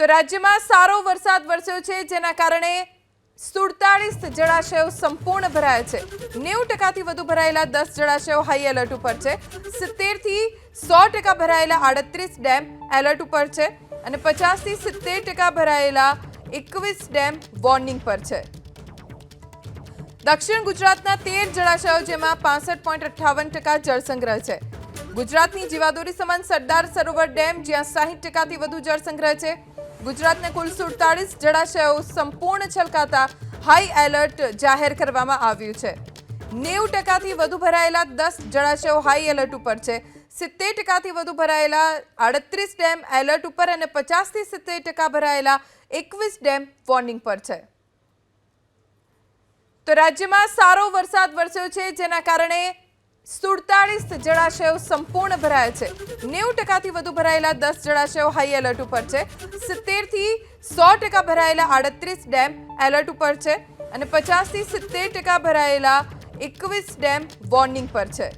તો રાજ્યમાં સારો વરસાદ વરસ્યો છે, જેના કારણે 47 જળાશયો સંપૂર્ણ ભરાયા છે। 90% વધુ ભરાયેલા 10 જળાશયો હાઈ એલર્ટ ઉપર છે। 70 થી 100% ભરાયેલા 38 ડેમ એલર્ટ ઉપર છે અને 50 થી 70% ભરાયેલા 21 ડેમ વોર્નિંગ પર છે। દક્ષિણ ગુજરાતના 13 જળાશયો, જેમાં 65.58% જળસંગ્રહ છે। ગુજરાતની જીવાદોરી સમાન સરદાર સરોવર ડેમ, જ્યાં 60%થી વધુ જળસંગ્રહ છે। ગુજરાતના કુલ 47 જળાશયો સંપૂર્ણ છલકાતા હાઈ એલર્ટ જાહેર કરવામાં આવ્યું છે। 90%થી વધુ ભરાયેલા 10 જળાશયો હાઈ એલર્ટ ઉપર છે। 70%થી વધુ ભરાયેલા 38 ડેમ એલર્ટ ઉપર અને 50 થી 70% ભરાયેલા 21 ડેમ વોર્નિંગ પર છે। તો રાજ્યમાં સારો વરસાદ વરસ્યો છે, જેના કારણે 47 જળાશયો સંપૂર્ણ ભરાયા છે। 90%થી વધુ ભરાયેલા 10 જળાશયો હાઈ એલર્ટ ઉપર છે। 70 થી 100% ભરાયેલા 38 ડેમ એલર્ટ ઉપર છે અને 50 થી 70% ભરાયેલા 21 ડેમ વોર્નિંગ પર છે।